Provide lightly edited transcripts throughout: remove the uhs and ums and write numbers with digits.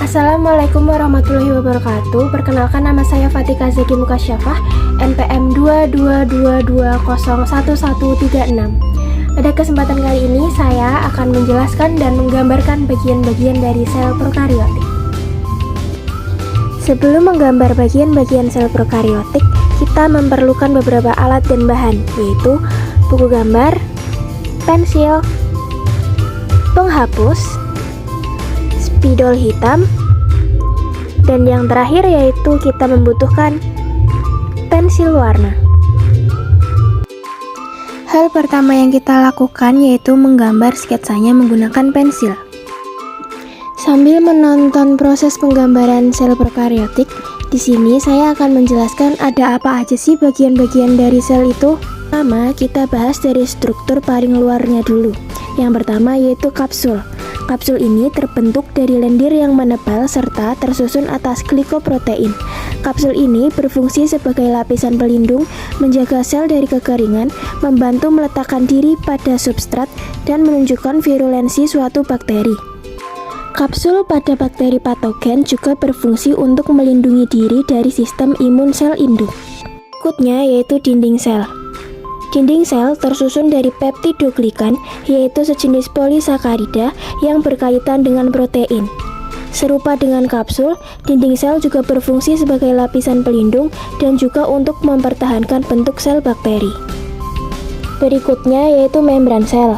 Assalamualaikum warahmatullahi wabarakatuh. Perkenalkan, nama saya Fatika Zeki Mukasyafah, NPM 222201136. Pada kesempatan kali ini saya akan menjelaskan dan menggambarkan bagian-bagian dari sel prokariotik. Sebelum menggambar bagian-bagian sel prokariotik, kita memerlukan beberapa alat dan bahan, yaitu buku gambar, pensil, penghapus, spidol hitam, dan yang terakhir yaitu kita membutuhkan pensil warna. Hal pertama yang kita lakukan yaitu menggambar sketsanya menggunakan pensil. Sambil menonton proses penggambaran sel prokariotik, di sini saya akan menjelaskan ada apa aja sih bagian-bagian dari sel itu. Pertama, kita bahas dari struktur paling luarnya dulu. Yang pertama yaitu kapsul. Kapsul ini terbentuk dari lendir yang menebal serta tersusun atas glikoprotein. Kapsul ini berfungsi sebagai lapisan pelindung, menjaga sel dari kekeringan, membantu meletakkan diri pada substrat, dan menunjukkan virulensi suatu bakteri. Kapsul pada bakteri patogen juga berfungsi untuk melindungi diri dari sistem imun sel induk. Berikutnya yaitu dinding sel. Dinding sel tersusun dari peptidoglikan, yaitu sejenis polisakarida yang berkaitan dengan protein. Serupa dengan kapsul, dinding sel juga berfungsi sebagai lapisan pelindung dan juga untuk mempertahankan bentuk sel bakteri. Berikutnya yaitu membran sel.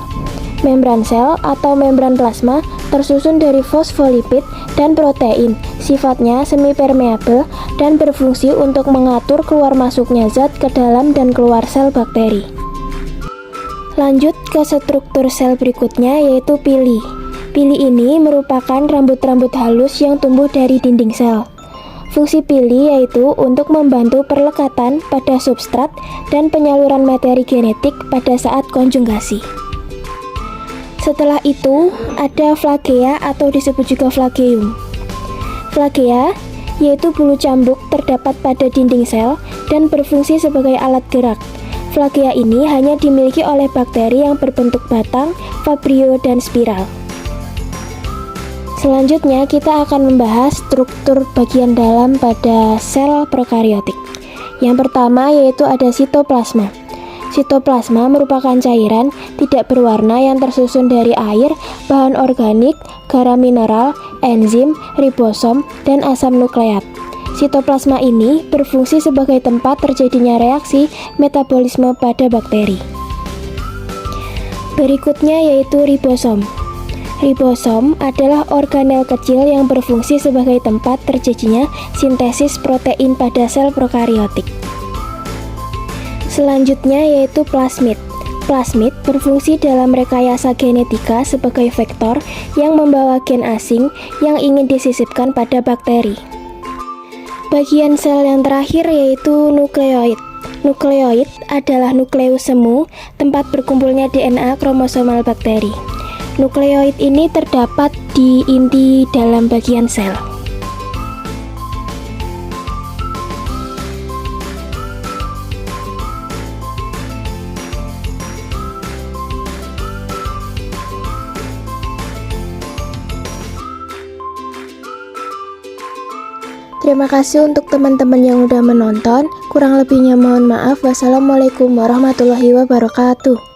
Membran sel atau membran plasma tersusun dari fosfolipid dan protein, sifatnya semi-permeabel dan berfungsi untuk mengatur keluar masuknya zat ke dalam dan keluar sel bakteri. Lanjut ke struktur sel berikutnya yaitu pili. Pili ini merupakan rambut-rambut halus yang tumbuh dari dinding sel. Fungsi pili yaitu untuk membantu perlekatan pada substrat dan penyaluran materi genetik pada saat konjugasi. Setelah itu, ada flagea atau disebut juga flageum. Flagea yaitu bulu cambuk terdapat pada dinding sel dan berfungsi sebagai alat gerak. Flagea ini hanya dimiliki oleh bakteri yang berbentuk batang, fabrio, dan spiral. Selanjutnya kita akan membahas struktur bagian dalam pada sel prokariotik. Yang pertama yaitu ada sitoplasma. Sitoplasma merupakan cairan tidak berwarna yang tersusun dari air, bahan organik, garam mineral, enzim, ribosom, dan asam nukleat. Sitoplasma ini berfungsi sebagai tempat terjadinya reaksi metabolisme pada bakteri. Berikutnya yaitu ribosom. Ribosom adalah organel kecil yang berfungsi sebagai tempat terjadinya sintesis protein pada sel prokariotik. Selanjutnya yaitu plasmid. Plasmid berfungsi dalam rekayasa genetika sebagai vektor yang membawa gen asing yang ingin disisipkan pada bakteri. Bagian sel yang terakhir yaitu nukleoid. Nukleoid adalah nukleus semu, tempat berkumpulnya DNA kromosomal bakteri. Nukleoid ini terdapat di inti dalam bagian sel. Terima kasih untuk teman-teman yang udah menonton. Kurang lebihnya mohon maaf. Wassalamualaikum warahmatullahi wabarakatuh.